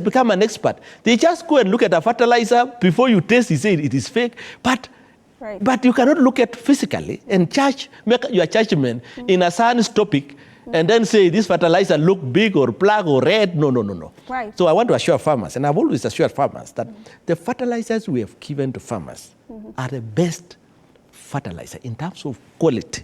become an expert. They just go and look at a fertilizer before you taste, you say it is fake, but you cannot look at physically and make your judgment in a science topic and then say this fertilizer look big or black or red. No. Right. So I want to assure farmers, and I've always assured farmers, that the fertilizers we have given to farmers are the best fertilizer in terms of quality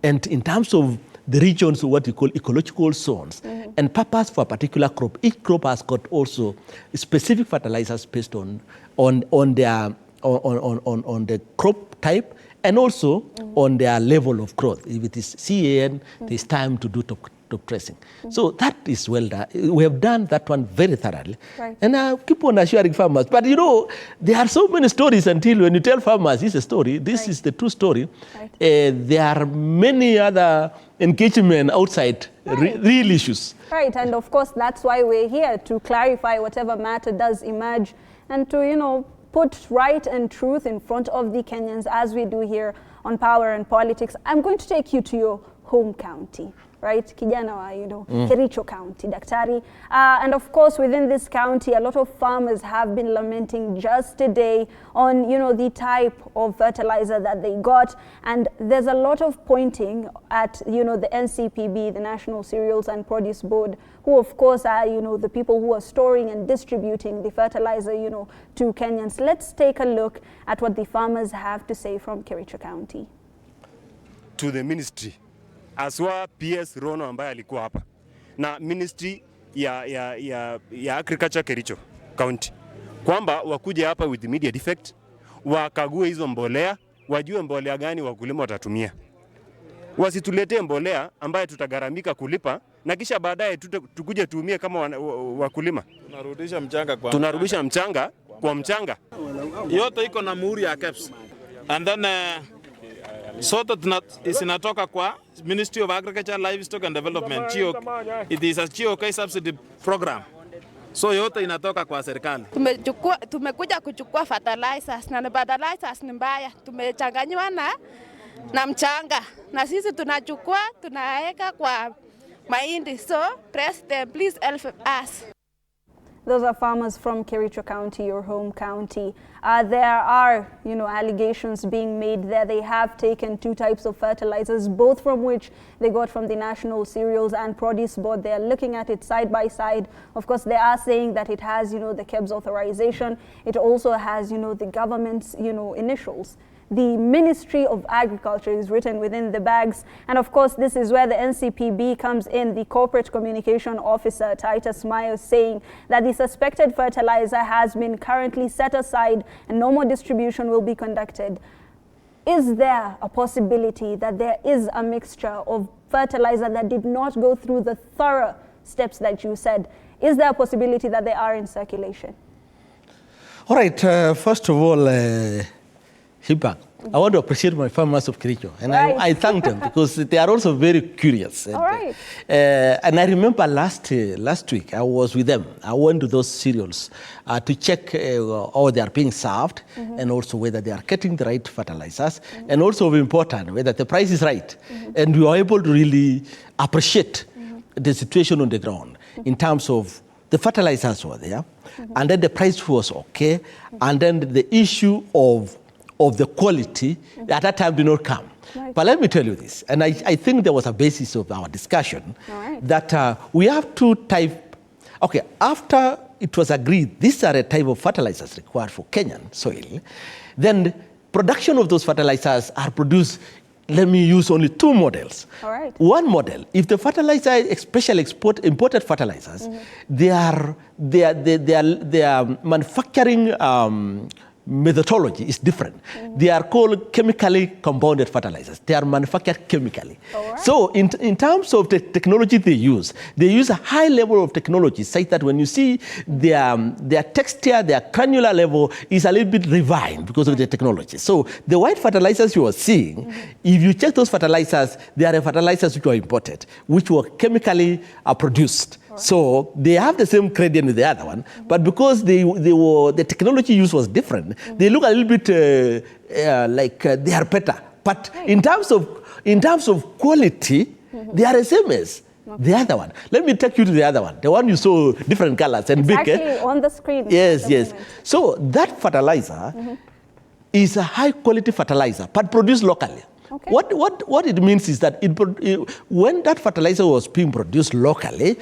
and in terms of the regions, what we call ecological zones, and purpose for a particular crop. Each crop has got also specific fertilizers based on the crop type and also on their level of growth. If it is CAN, there's time to do top dressing. So that is well done. We have done that one very thoroughly. And I keep on assuring farmers. But you know, there are so many stories until when you tell farmers this is a story, this is the true story. There are many other engagement outside real issues. Right, and of course that's why we're here, to clarify whatever matter does emerge and to, you know, put right and truth in front of the Kenyans as we do here on Power and Politics. I'm going to take you to your home county, right? Kijana wa, you know, Kericho County, Daktari. And of course, within this county, a lot of farmers have been lamenting just today on, you know, the type of fertilizer that they got. And there's a lot of pointing at, you know, the NCPB, the National Cereals and Produce Board, who of course are, you know, the people who are storing and distributing the fertilizer, you know, to Kenyans. Let's take a look at what the farmers have to say from Kericho County. To the ministry, aswa PS Ronoh ambaye alikuwa hapa na ministry ya agriculture Kericho County, kwamba wakuje hapa with immediate effect, wakague hizo mbolea, wajue mbolea gani wakulima watatumia. Wasituletee mbolea ambaye tutagaramika kulipa na kisha baadaye tukuje tuumie kama wakulima. Tunarudisha mchanga kwa mchanga. Yote iko na muhuri ya KEBS. And then sote zinatoka kwa Ministry of Agriculture, Livestock and Development. It is a GOK subsidy program. So yote inatoka kwa serikali. Tumekuja kuchukua fertilizers na fertilizers ni mbaya. Tumechanganywa na mchanga. Na sisi tunachukua tunaweka kwa mahindi. So President, please help us. Those are farmers from Kericho County, your home county. There are, you know, allegations being made there. They have taken two types of fertilizers, both from which they got from the National Cereals and Produce Board. They are looking at it side by side. Of course, they are saying that it has, you know, the KEBS authorization. It also has, you know, the government's, you know, initials. The Ministry of Agriculture is written within the bags. And of course, this is where the NCPB comes in. The Corporate Communication Officer, Titus Myers, saying that the suspected fertilizer has been currently set aside and no more distribution will be conducted. Is there a possibility that there is a mixture of fertilizer that did not go through the thorough steps that you said? Is there a possibility that they are in circulation? All right, first of all, I want to appreciate my farmers of Kericho, and I thank them because they are also very curious. And, and I remember last week I was with them. I went to those cereals to check how they are being served and also whether they are getting the right fertilizers and also important whether the price is right. And we were able to really appreciate the situation on the ground in terms of the fertilizers were there, and then the price was okay, and then the issue of the quality at that time did not come. But let me tell you this, and I think there was a basis of our discussion that we have two types. Okay, after it was agreed, these are a type of fertilizers required for Kenyan soil, then production of those fertilizers are produced. Let me use only two models. One model, if the fertilizer, especially imported fertilizers, their manufacturing methodology is different. They are called chemically compounded fertilizers. They are manufactured chemically. So in terms of the technology they use a high level of technology such that when you see their texture, their granular level is a little bit refined because of the technology. So the white fertilizers you are seeing, if you check those fertilizers, they are fertilizers which were imported, which were chemically produced. So they have the same gradient with the other one, but because the technology used was different, they look a little bit like they are better. But in terms of quality, they are the same as Okay. The other one. Let me take you to the other one. The one you saw different colors and it's big. Actually on the screen. Yes, the yes. moment. So that fertilizer is a high quality fertilizer, but produced locally. Okay. What it means is that when that fertilizer was being produced locally,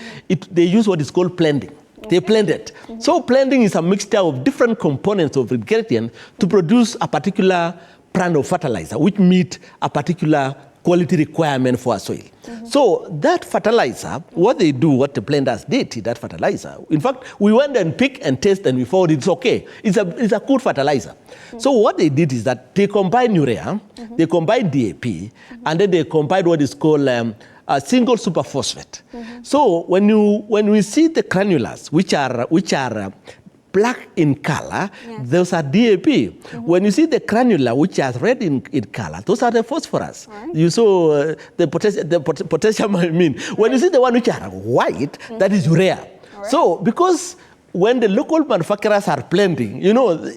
they use what is called blending. Okay. They blend it. So blending is a mixture of different components of ingredient to produce a particular brand of fertilizer, which meet a particular quality requirement for a soil. So that fertilizer, what the blenders did in that fertilizer, in fact, we went and picked and tested and we found it's okay. It's a good fertilizer. So what they did is that they combined urea, they combined DAP, and then they combined what is called a single superphosphate. So when we see the granules, which are black in color, those are DAP. When you see the granula, which are red in color, those are the phosphorus. Right. You saw the potassium, I mean. When you see the one which are white, that is urea. Right. So because when the local manufacturers are blending,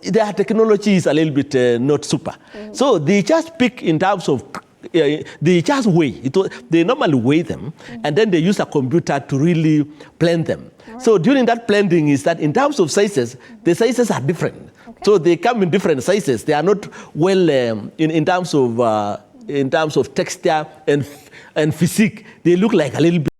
their technology is a little bit not super. So they just pick in terms of they just weigh. They normally weigh them, and then they use a computer to really blend them. Right. So during that blending is that in terms of sizes, the sizes are different. Okay. So they come in different sizes. They are not well in terms of texture and physique. They look like a little bit